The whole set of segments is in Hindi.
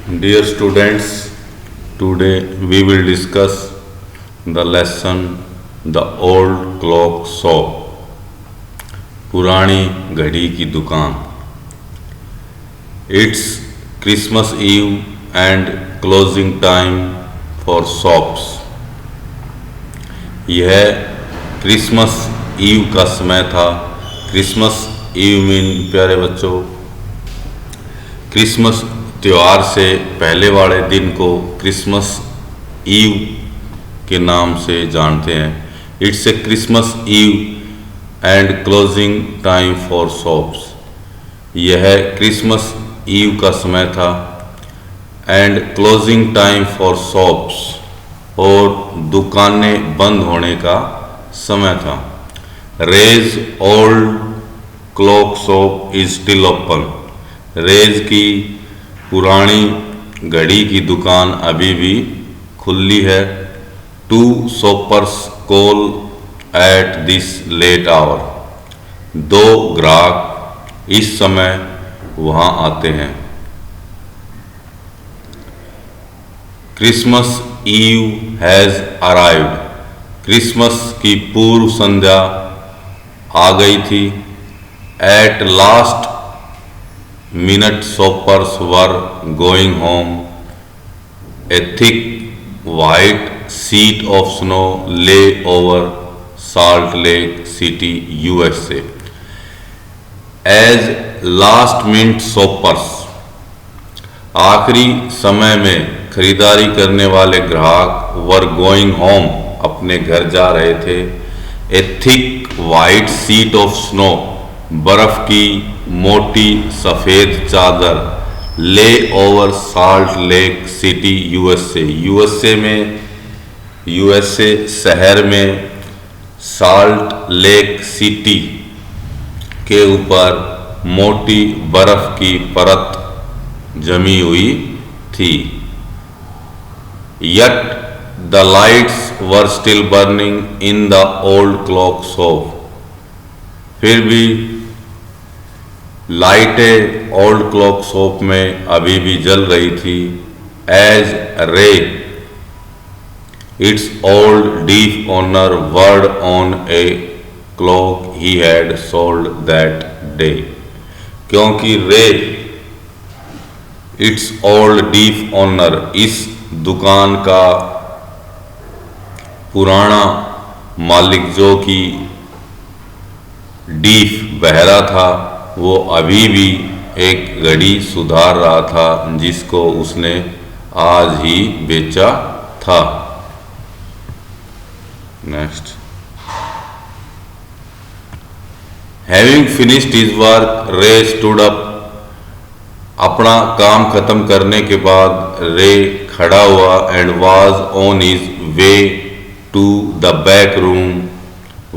Dear students, today we will discuss the lesson The Old Clock Shop. पुरानी घड़ी की दुकान. It's Christmas Eve and closing time for shops. यह क्रिसमस ईव का समय था. क्रिसमस ईव मीन प्यारे बच्चों क्रिसमस त्यौहार से पहले वाले दिन को क्रिसमस ईव के नाम से जानते हैं. It's a Christmas Eve and closing time for shops. यह क्रिसमस ईव का समय था and closing time for shops और दुकानें बंद होने का समय था. Ray's old clock shop is still open. Ray's की पुरानी घड़ी की दुकान अभी भी खुली है. Two shoppers call at this late hour. दो ग्राहक इस समय वहाँ आते हैं. Christmas Eve has arrived. Christmas की पूर्व संध्या आ गई थी. At last minute shoppers were going home. A thick white sheet of snow lay over Salt Lake City, USA. As last minute shoppers, आखिरी समय में खरीदारी करने वाले ग्राहक were going home, अपने घर जा रहे थे. A thick white sheet of snow, बर्फ की मोटी सफ़ेद चादर ले over salt lake city USA. USA में यूएसए शहर में साल्ट लेक सिटी के ऊपर मोटी बर्फ की परत जमी हुई थी. Yet the lights were still burning in the old clock shop. फिर भी लाइटें ओल्ड क्लॉक शॉप में अभी भी जल रही थी. As Ray its old deaf owner word on a clock he had sold that day. क्योंकि Ray its old deaf honour, इस दुकान का पुराना मालिक जो कि डीफ बहरा था, वो अभी भी एक घड़ी सुधार रहा था जिसको उसने आज ही बेचा था. Next. Having finished his work Ray stood up. अपना काम खत्म करने के बाद रे खड़ा हुआ and was on his way to the back room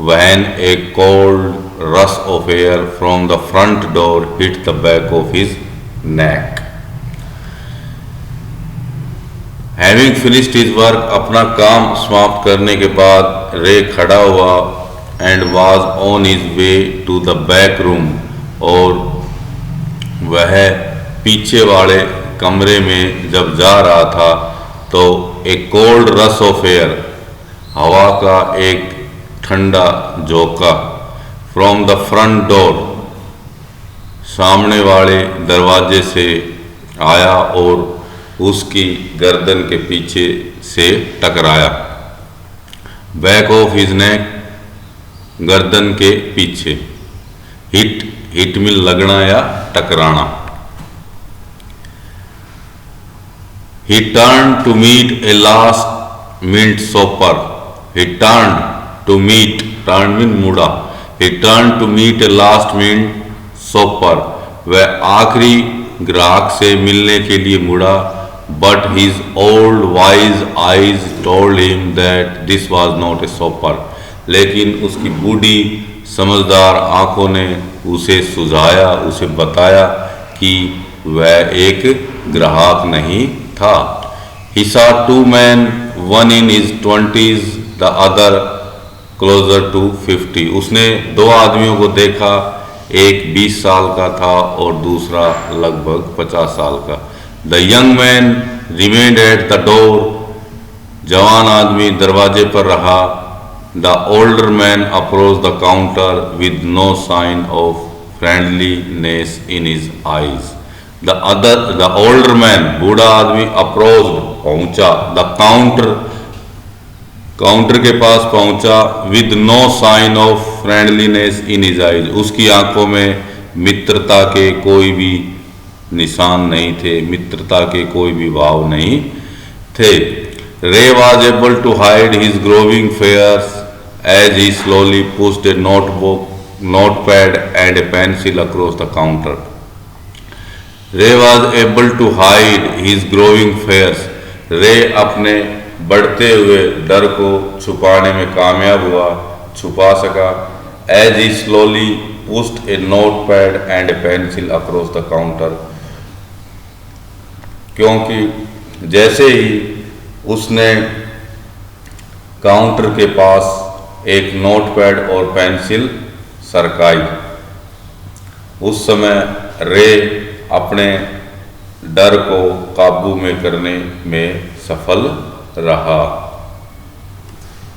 when a cold rush of air from the front door hit the back of his neck. Having finished his work, अपना काम समाप्त करने के बाद रे खड़ा हुआ and was on his way to the back room, और वह पीछे वाले कमरे में जब जा रहा था तो एक cold rush of air, हवा का एक ठंडा झोंका, फ्रॉम द फ्रंट डोर, सामने वाले दरवाजे से आया और उसकी गर्दन के पीछे से टकराया. बैक ऑफ हिज नेक, गर्दन के पीछे. हिट, हिट में लगना या टकराना. He turned to meet a last minute shopper. He turned to meet, turn mean मुड़ा. He turned to meet a last minute shopper. वह आखिरी ग्राहक से मिलने के लिए मुड़ा. But his old wise eyes told him that this was not a shopper. लेकिन उसकी बूढ़ी समझदार आंखों ने उसे सुझाया, उसे बताया कि वह एक ग्राहक नहीं था. He saw two men, one in his 20s, the other closer to 50. उसने दो आदमियों को देखा, एक 20 साल का था और दूसरा लगभग 50 साल का. The young man remained at the door, जवान आदमी दरवाजे पर रहा। The older man approach the counter with no sign of friendliness in his eyes. The older man, बूढ़ा आदमी, अप्रोच, पहुंचा, द काउंटर के पास पहुंचा, with no sign of friendliness in his eyes, उसकी आंखों में मित्रता के कोई भी निशान नहीं थे, मित्रता के कोई भी भाव नहीं थे। Ray was able to hide his growing fears as he slowly pushed a notepad and a pencil across the counter. Ray was able to hide his growing fears, Ray अपने बढ़ते हुए डर को छुपाने में कामयाब हुआ, छुपा सका। As he slowly pushed a notepad and a pencil across the counter, क्योंकि जैसे ही उसने काउंटर के पास एक नोटपैड और पेंसिल सरकाई, उस समय रे अपने डर को काबू में करने में सफल रहा।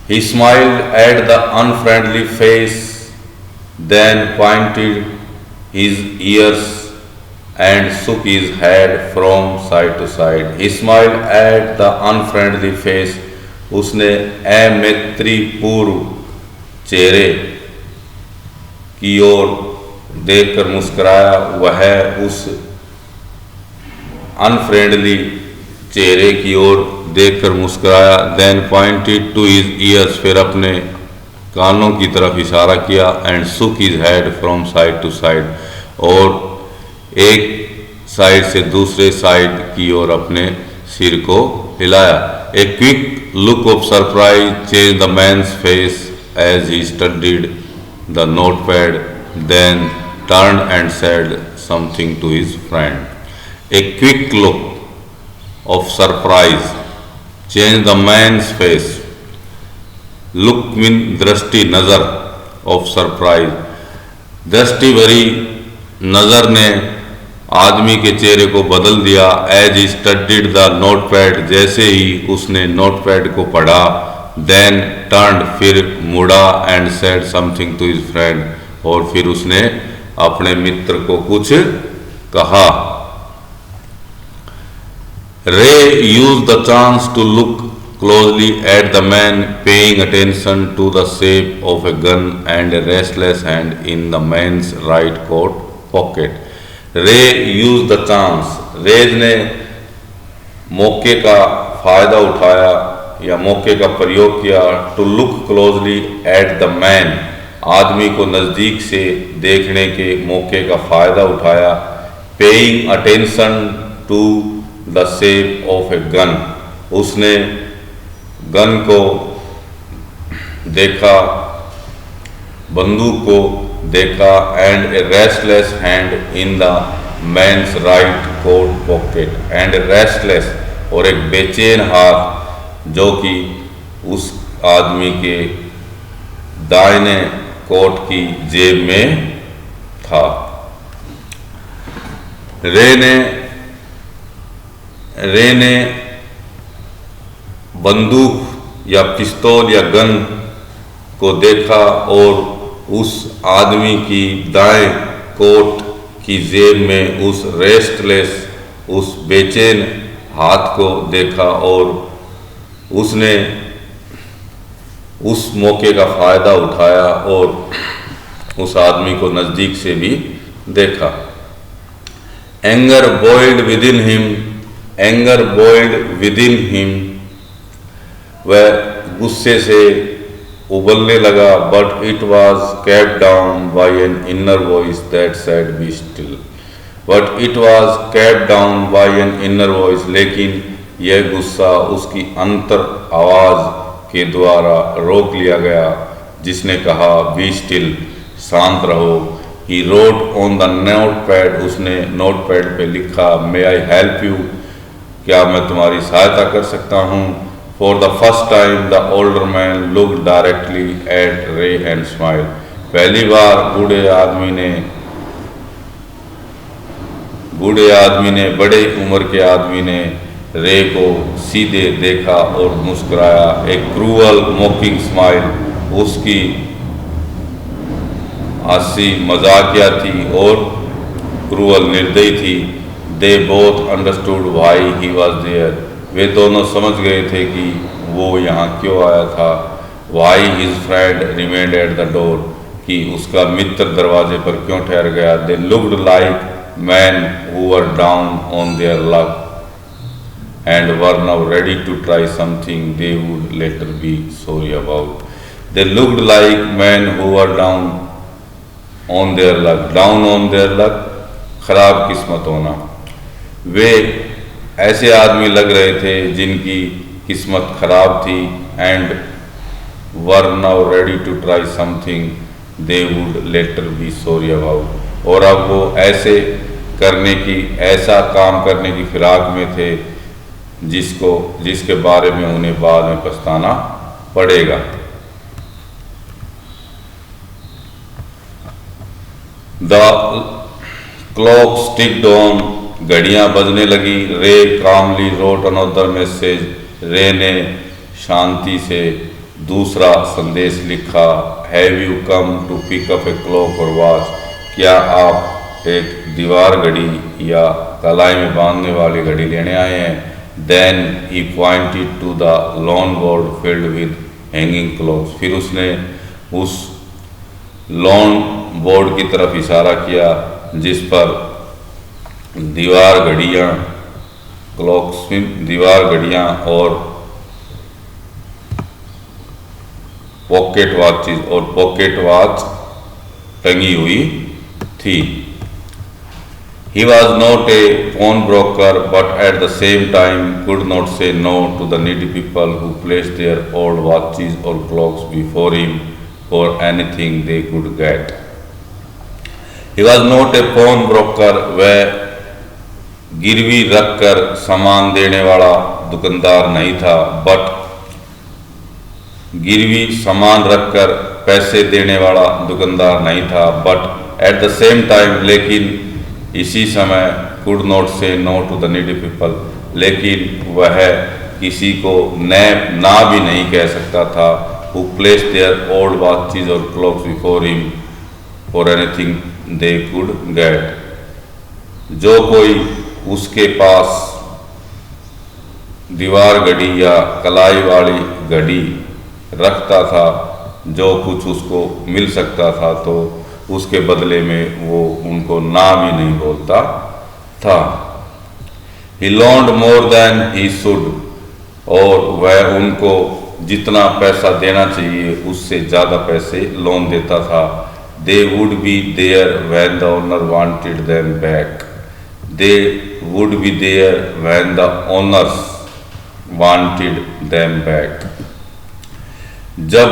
He smiled at the unfriendly face, then pointed his ears and shook his head from side to side. He smiled at the unfriendly face, उसने अमैत्रीपूर्ण चेहरे की ओर देखकर मुस्कुराया। वह उस अनफ्रेंडली चेहरे की ओर देखकर मुस्कुराया। Then pointed to his ears, फिर अपने कानों की तरफ इशारा किया। And shook his head from side to side, और एक साइड से दूसरे साइड की ओर अपने सिर को हिलाया। A quick look of surprise change the man's face as he studied the notepad, then turn and said something to his friend. A quick look of surprise change the man's face, look mean दृष्टि, नजर, of surprise, दृष्टि भरी नजर ने आदमी के चेहरे को बदल दिया। As he studied the notepad, जैसे ही उसने नोटपैड को पढ़ा। देन टर्न, फिर मुड़ा। And said something to his friend, और फिर उसने अपने मित्र को कुछ कहा। Ray used the chance to look closely at the man, paying attention to the shape of a gun and a restless hand in the man's right coat pocket. Ray used the chance, रे ने मौके का फायदा उठाया या मौके का प्रयोग किया। To look closely at the man, आदमी को नज़दीक से देखने के मौके का फायदा उठाया। Paying attention to the shape of a gun, उसने गन को देखा, बंदूक को देखा। And a restless hand in the man's right coat pocket, and restless, और एक बेचैन हाथ जो कि उस आदमी के दाहिने कोट की जेब में था। रे ने बंदूक या पिस्तौल या गन को देखा और उस आदमी की दाएं कोट की जेब में उस रेस्टलेस, उस बेचैन हाथ को देखा, और उसने उस मौके का फायदा उठाया और उस आदमी को नज़दीक से भी देखा। Anger boiled within him, anger boiled within him, वह गुस्से से उबलने लगा। But it was kept down by an inner voice that said be still, but it was kept down by an inner voice, लेकिन यह गुस्सा उसकी अंतर आवाज़ के द्वारा रोक लिया गया, जिसने कहा बी स्टिल, शांत रहो। He wrote on the notepad, उसने नोटपैड पे लिखा मे आई हेल्प यू, क्या मैं तुम्हारी सहायता कर सकता हूँ। For the first time the older man look directly at रे एंड स्माइल, पहली बार बूढ़े आदमी ने बूढ़े आदमी ने, बड़े उम्र के आदमी ने रे को सीधे देखा और मुस्कुराया। एक क्रूअल मॉकिंग स्माइल, उसकी हंसी मजाकिया थी और क्रूअल निर्दयी थी। They both understood why he was there, वे दोनों समझ गए थे कि वो यहाँ क्यों आया था। Why his friend remained eight the door, कि उसका मित्र दरवाजे पर क्यों ठहर गया। They looked like man who were down on their luck and were now ready to try something they would later be sorry about. They looked like men who were down on their luck. Down on their luck, खराब किस्मत होना। वे ऐसे आदमी लग रहे थे जिनकी किस्मत खराब थी। and were now ready to try something they would later be sorry about. और अब वो ऐसा काम करने की फिराक में थे जिसके बारे में उन्हें बाद में पछताना पड़ेगा। द क्लॉक टिक्ड ऑन, घड़ियां बजने लगी। रे कामली रोट अनदर मैसेज, रे ने शांति से दूसरा संदेश लिखा। Have you come to pick up a clock और वॉच, क्या आप एक दीवार घड़ी या कलाई में बांधने वाली घड़ी लेने आए हैं। Then he pointed to the lawn board filled with hanging clocks. फिर उसने उस लॉन बोर्ड की तरफ इशारा किया जिस पर दीवार घड़ियाँ और पॉकेट वॉच टंगी हुई थी। He was not a pawnbroker, but at the same time could not say no to the needy people who placed their old watches or clocks before him for anything they could get. He was not a pawnbroker, वह गिरवी रखकर सामान देने वाला दुकानदार नहीं था, but गिरवी सामान रखकर पैसे देने वाला दुकानदार नहीं था, but at the same time, लेकिन इसी समय could not say no to the needy people, लेकिन वह किसी को ना भी नहीं कह सकता था। who placed their old watches or clocks before him for anything they could get, जो कोई उसके पास दीवार घड़ी या कलाई वाली घड़ी रखता था जो कुछ उसको मिल सकता था, तो उसके बदले में वो उनको ना भी नहीं बोलता था। He loaned more than he should, और वह उनको जितना पैसा देना चाहिए उससे ज़्यादा पैसे लोन देता था। They would be there when the owner wanted them back. They would be there when the owners wanted them back. जब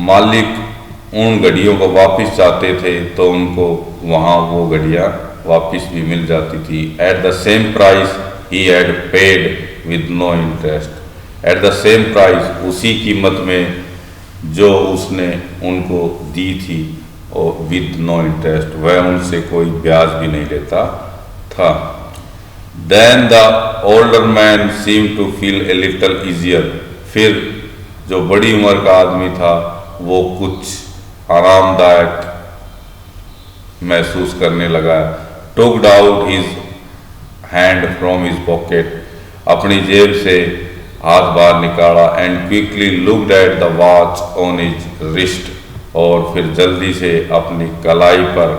मालिक उन घड़ियों को वापस चाहते थे तो उनको वहाँ वो घड़ियाँ वापस भी मिल जाती थी। At the same price he had paid with no interest. At the same price, उसी कीमत में जो उसने उनको दी थी और विद नो इंटरेस्ट, वह उनसे कोई ब्याज भी नहीं लेता था। Then the older man seem to feel a little easier, फिर जो बड़ी उम्र का आदमी था वो कुछ आरामदायक महसूस करने लगा। Took out his hand from his pocket, अपनी जेब से हाथ बाहर निकाला। And quickly looked at the watch on his wrist, और फिर जल्दी से अपनी कलाई पर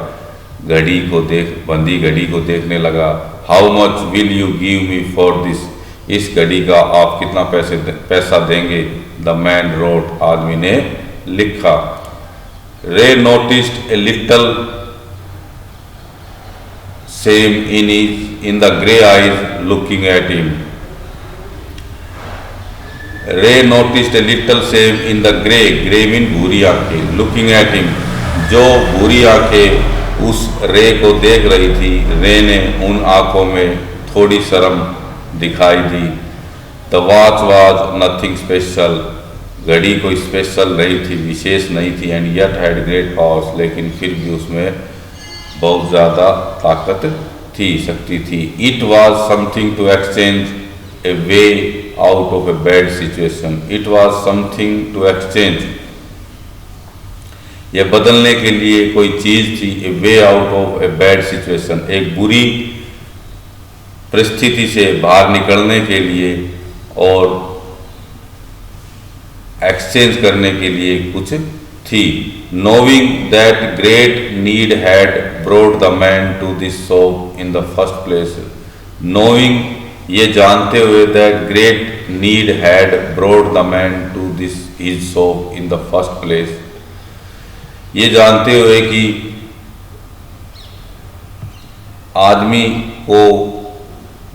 बंधी घड़ी को देखने लगा। How much will you give me for this, इस घड़ी का आप कितना पैसा देंगे। द मैन रोट, आदमी ने लिखा। Ray noticed a little shame in the grey eyes looking at him. Ray noticed a little shame in the grey mean भूरी आंखें, looking at him, जो भूरी आंखें उस रे को देख रही थी। रे ने उन आंखों में थोड़ी शर्म दिखाई दी। The watch was nothing special, घड़ी कोई स्पेशल नहीं थी, विशेष नहीं थी। And yet had great powers, लेकिन फिर भी उसमें बहुत ज़्यादा ताकत शक्ति थी। It was something to exchange a way out of a bad situation. It was something to exchange, यह बदलने के लिए कोई चीज थी। A way out of a bad situation, एक बुरी परिस्थिति से बाहर निकलने के लिए और एक्सचेंज करने के लिए कुछ थी। Knowing that great need had brought the man to this shop in the first place. Knowing, ये जानते हुए, that great need had brought the man to this his shop in the first place, ये जानते हुए कि आदमी को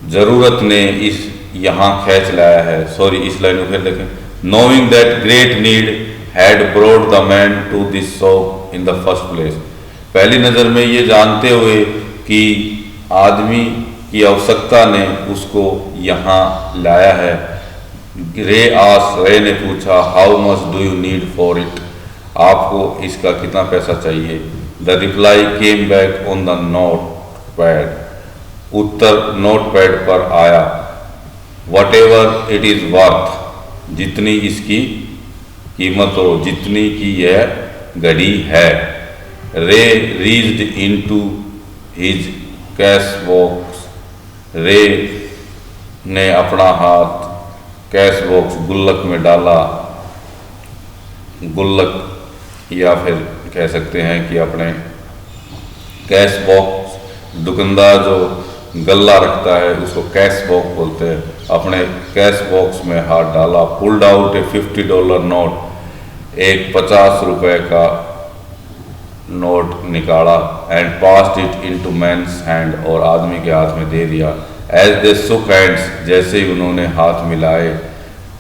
जरूरत ने इस यहाँ खींच लाया है। सॉरी, इस लाइन को फिर देखें। Knowing that great need had brought the man to this shop in the first place, पहली नज़र में ये जानते हुए कि आदमी की आवश्यकता ने उसको यहाँ लाया है। रे ने पूछा, how much do you need for it, आपको इसका कितना पैसा चाहिए। The reply came back on the note pad, Uttar note pad पर आया। What ever it is worth, जितनी इसकी कीमत हो, जितनी की यह घड़ी है। रे reached into his cash box, रे ने अपना हाथ कैश बॉक्स गुल्लक में डाला। गुल्लक या फिर कह सकते हैं कि अपने कैश बॉक्स, दुकानदार जो गल्ला रखता है उसको कैश बॉक्स बोलते हैं, अपने कैश बॉक्स में हाथ डाला। पुल्ड आउट ए $50 नोट, एक 50 रुपए का नोट निकाला। And passed it into man's hand, और आदमी के हाथ में दे दिया। एज दे शुक हैंड्स, जैसे ही उन्होंने हाथ मिलाए।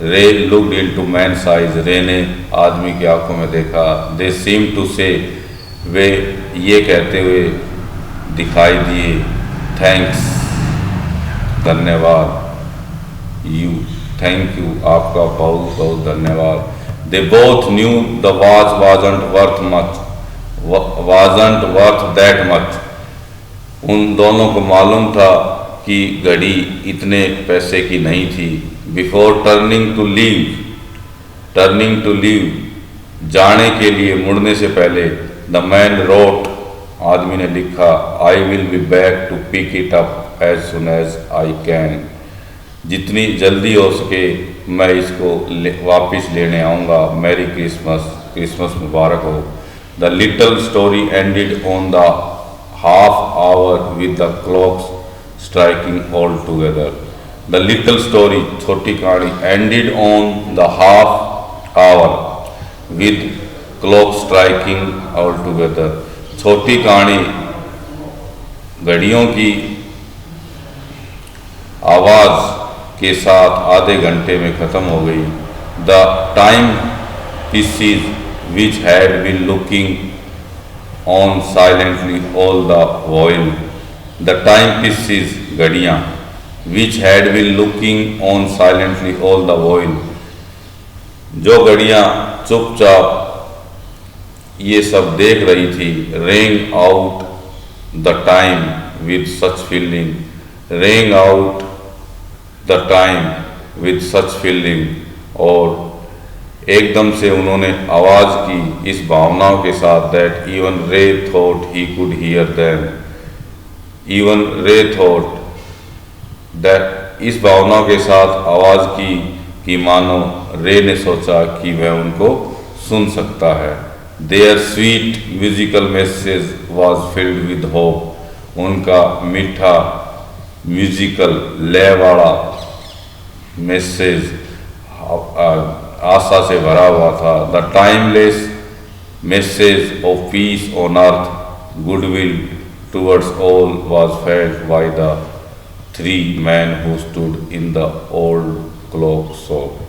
रे लुक्ड इनटू मैन्स आइज, रे ने आदमी की आंखों में देखा। दे सीम टू से, वे ये कहते हुए दिखाई दिए, थैंक्स, धन्यवाद। यू, थैंक यू, आपका बहुत बहुत धन्यवाद। They both new the watch wasn't worth much, wasn't worth that much, उन दोनों को मालूम था कि घड़ी इतने पैसे की नहीं थी। Before turning to leave, turning to leave, जाने के लिए, मुड़ने से पहले। द मैन रोट, आदमी ने लिखा, I will be back to pick it up as soon as I can, जितनी जल्दी हो सके मैं इसको वापस लेने आऊँगा। मैरी क्रिसमस, क्रिसमस मुबारक हो। The little story ended on the half hour with the clocks striking all together. The little story, छोटी कहानी, ended on the half hour with clock striking all together, छोटी कहानी घड़ियों की आवाज़ के साथ आधे घंटे में ख़त्म हो गई। The timepieces which had been looking on silently all the while, the timepieces, घड़ियाँ, which had been looking on silently all the while, जो घड़ियाँ चुपचाप ये सब देख रही थी। Rang out the time with such feeling, rang out the time with such feeling, और एकदम से उन्होंने आवाज़ की इस भावनाओं के साथ, दैट इवन रे thought he could hear them, even रे थॉट दैट, इस भावनाओं के साथ आवाज़ की कि मानो रे ने सोचा कि वह उनको सुन सकता है। Their sweet musical message was filled with hope, उनका मीठा म्यूजिकल लय वाला मैसेज आशा से भरा हुआ था। The timeless message of peace on earth, goodwill towards all was felt by the three man who stood in the old clock shop,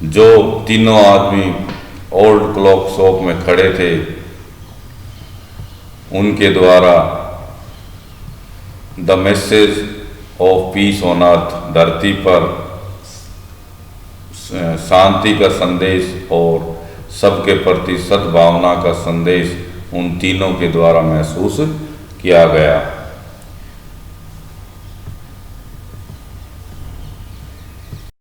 जो तीनों आदमी ओल्ड क्लॉक शॉप में खड़े थे, उनके द्वारा the message of peace on earth, धरती पर शांति का संदेश और सबके प्रति सद्भावना का संदेश उन तीनों के द्वारा महसूस किया गया।